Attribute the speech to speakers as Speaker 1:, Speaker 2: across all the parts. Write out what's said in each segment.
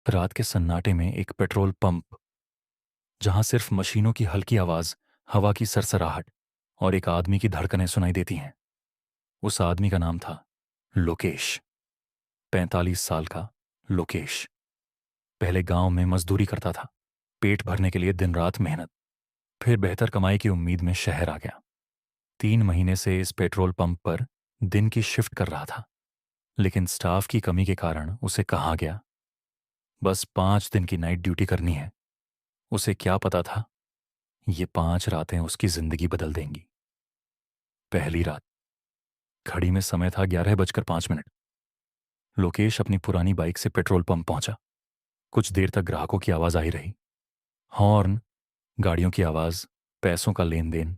Speaker 1: रात के सन्नाटे में एक पेट्रोल पंप, जहां सिर्फ मशीनों की हल्की आवाज, हवा की सरसराहट और एक आदमी की धड़कनें सुनाई देती हैं। उस आदमी का नाम था लोकेश। 45 साल का लोकेश पहले गांव में मजदूरी करता था। पेट भरने के लिए दिन रात मेहनत। फिर बेहतर कमाई की उम्मीद में शहर आ गया। 3 महीने से इस पेट्रोल पंप पर दिन की शिफ्ट कर रहा था, लेकिन स्टाफ की कमी के कारण उसे कहा गया बस 5 दिन की नाइट ड्यूटी करनी है। उसे क्या पता था, ये 5 रातें उसकी जिंदगी बदल देंगी। पहली रात, घड़ी में समय था 11:05। लोकेश अपनी पुरानी बाइक से पेट्रोल पंप पहुंचा। कुछ देर तक ग्राहकों की आवाज आई रही। हॉर्न, गाड़ियों की आवाज, पैसों का लेन देन।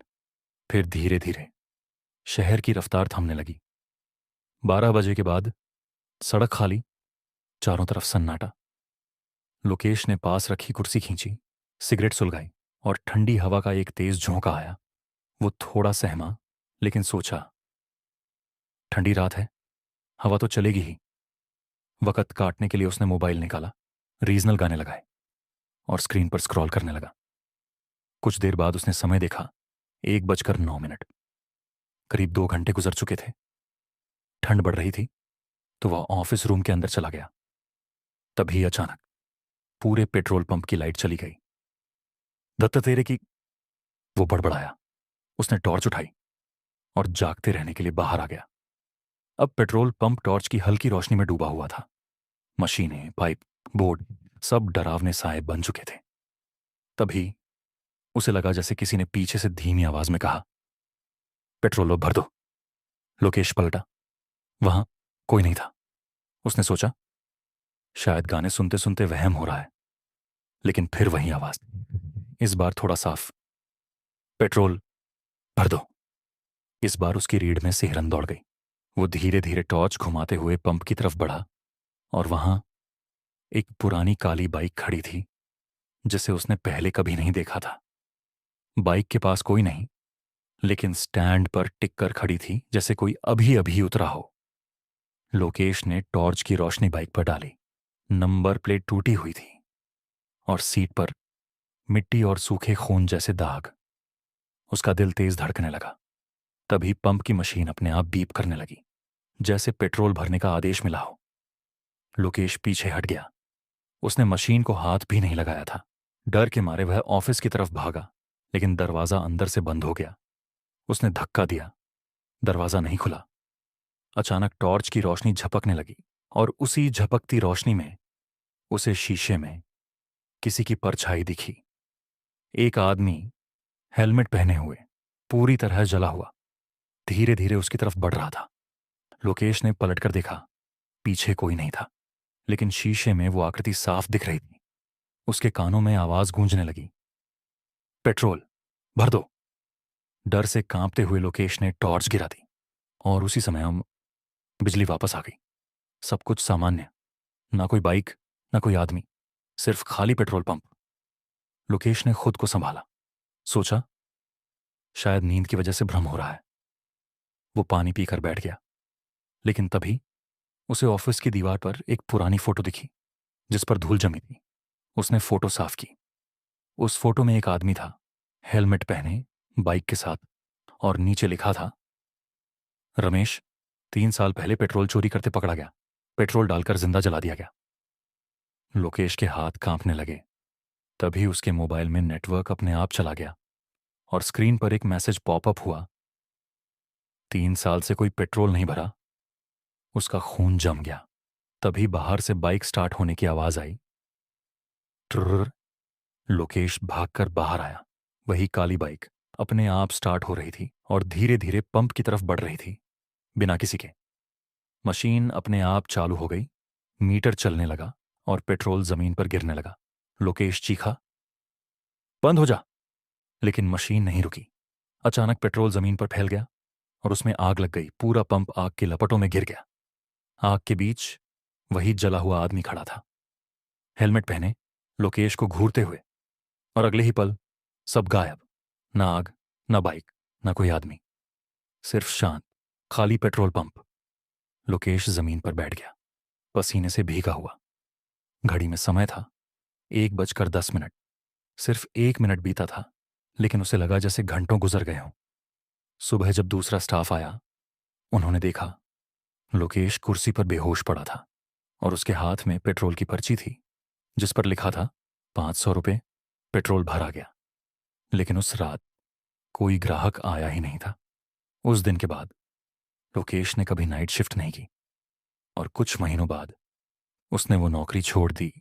Speaker 1: फिर धीरे धीरे शहर की रफ्तार थमने लगी। 12 बजे के बाद सड़क खाली, चारों तरफ सन्नाटा। लोकेश ने पास रखी कुर्सी खींची, सिगरेट सुलगाई और ठंडी हवा का एक तेज झोंका आया। वो थोड़ा सहमा, लेकिन सोचा, ठंडी रात है, हवा तो चलेगी ही। वक्त काटने के लिए उसने मोबाइल निकाला, रीजनल गाने लगाए और स्क्रीन पर स्क्रॉल करने लगा। कुछ देर बाद उसने समय देखा, 1:09। करीब 2 घंटे गुजर चुके थे। ठंड बढ़ रही थी तो वह ऑफिस रूम के अंदर चला गया। तभी अचानक पूरे पेट्रोल पंप की लाइट चली गई। दत्त तेरे की, वो बड़बड़ाया। उसने टॉर्च उठाई और जागते रहने के लिए बाहर आ गया। अब पेट्रोल पंप टॉर्च की हल्की रोशनी में डूबा हुआ था। मशीनें, पाइप, बोर्ड सब डरावने साए बन चुके थे। तभी उसे लगा जैसे किसी ने पीछे से धीमी आवाज में कहा, पेट्रोल भर दो। लोकेश पलटा। वहां कोई नहीं था। उसने सोचा, शायद गाने सुनते सुनते वहम हो रहा है। लेकिन फिर वही आवाज, इस बार थोड़ा साफ, पेट्रोल भर दो। इस बार उसकी रीढ़ में सिहरन दौड़ गई। वो धीरे धीरे टॉर्च घुमाते हुए पंप की तरफ बढ़ा और वहां एक पुरानी काली बाइक खड़ी थी, जिसे उसने पहले कभी नहीं देखा था। बाइक के पास कोई नहीं, लेकिन स्टैंड पर टिक कर खड़ी थी जैसे कोई अभी अभी उतरा हो। लोकेश ने टॉर्च की रोशनी बाइक पर डाली। नंबर प्लेट टूटी हुई थी और सीट पर मिट्टी और सूखे खून जैसे दाग। उसका दिल तेज धड़कने लगा। तभी पंप की मशीन अपने आप बीप करने लगी, जैसे पेट्रोल भरने का आदेश मिला हो। लोकेश पीछे हट गया। उसने मशीन को हाथ भी नहीं लगाया था। डर के मारे वह ऑफिस की तरफ भागा, लेकिन दरवाजा अंदर से बंद हो गया। उसने धक्का दिया, दरवाजा नहीं खुला। अचानक टॉर्च की रोशनी झपकने लगी और उसी झपकती रोशनी में उसे शीशे में किसी की परछाई दिखी। एक आदमी, हेलमेट पहने हुए, पूरी तरह जला हुआ, धीरे धीरे उसकी तरफ बढ़ रहा था। लोकेश ने पलटकर देखा, पीछे कोई नहीं था, लेकिन शीशे में वो आकृति साफ दिख रही थी। उसके कानों में आवाज गूंजने लगी, पेट्रोल भर दो। डर से कांपते हुए लोकेश ने टॉर्च गिरा दी और उसी समय बिजली वापस आ गई। सब कुछ सामान्य, ना कोई बाइक, ना कोई आदमी, सिर्फ खाली पेट्रोल पंप। लोकेश ने खुद को संभाला। सोचा, शायद नींद की वजह से भ्रम हो रहा है। वो पानी पीकर बैठ गया। लेकिन तभी उसे ऑफिस की दीवार पर एक पुरानी फोटो दिखी, जिस पर धूल जमी थी। उसने फोटो साफ की। उस फोटो में एक आदमी था, हेलमेट पहने, बाइक के साथ, और नीचे लिखा था, रमेश, 3 साल पहले पेट्रोल चोरी करते पकड़ा गया, पेट्रोल डालकर जिंदा जला दिया गया। लोकेश के हाथ कांपने लगे। तभी उसके मोबाइल में नेटवर्क अपने आप चला गया और स्क्रीन पर एक मैसेज पॉपअप हुआ, 3 साल से कोई पेट्रोल नहीं भरा, उसका खून जम गया। तभी बाहर से बाइक स्टार्ट होने की आवाज आई। ट्रर। लोकेश भागकर बाहर आया। वही काली बाइक अपने आप स्टार्ट हो रही थी और धीरे धीरे पंप की तरफ बढ़ रही थी, बिना किसी के। मशीन अपने आप चालू हो गई, मीटर चलने लगा और पेट्रोल जमीन पर गिरने लगा। लोकेश चीखा, बंद हो जा। लेकिन मशीन नहीं रुकी। अचानक पेट्रोल जमीन पर फैल गया और उसमें आग लग गई। पूरा पंप आग की लपटों में गिर गया। आग के बीच वही जला हुआ आदमी खड़ा था, हेलमेट पहने, लोकेश को घूरते हुए। और अगले ही पल सब गायब। ना आग, ना बाइक, ना कोई आदमी, सिर्फ शांत, खाली पेट्रोल पंप। लोकेश जमीन पर बैठ गया, पसीने से भीगा हुआ। घड़ी में समय था 1:10। सिर्फ 1 मिनट बीता था, लेकिन उसे लगा जैसे घंटों गुजर गए हों। सुबह जब दूसरा स्टाफ आया, उन्होंने देखा लोकेश कुर्सी पर बेहोश पड़ा था और उसके हाथ में पेट्रोल की पर्ची थी जिस पर लिखा था 500 रुपये। पेट्रोल भरा गया, लेकिन उस रात कोई ग्राहक आया ही नहीं था। उस दिन के बाद लोकेश ने कभी नाइट शिफ्ट नहीं की और कुछ महीनों बाद उसने वो नौकरी छोड़ दी।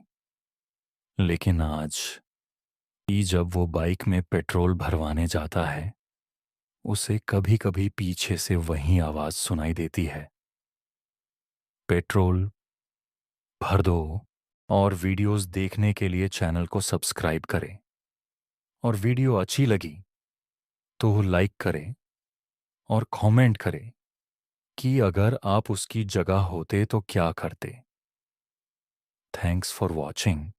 Speaker 1: लेकिन आज ही जब वो बाइक में पेट्रोल भरवाने जाता है, उसे कभी कभी पीछे से वही आवाज सुनाई देती है, पेट्रोल भर दो। और वीडियोस देखने के लिए चैनल को सब्सक्राइब करें, और वीडियो अच्छी लगी तो लाइक करें और कमेंट करें कि अगर आप उसकी जगह होते तो क्या करते। Thanks for watching.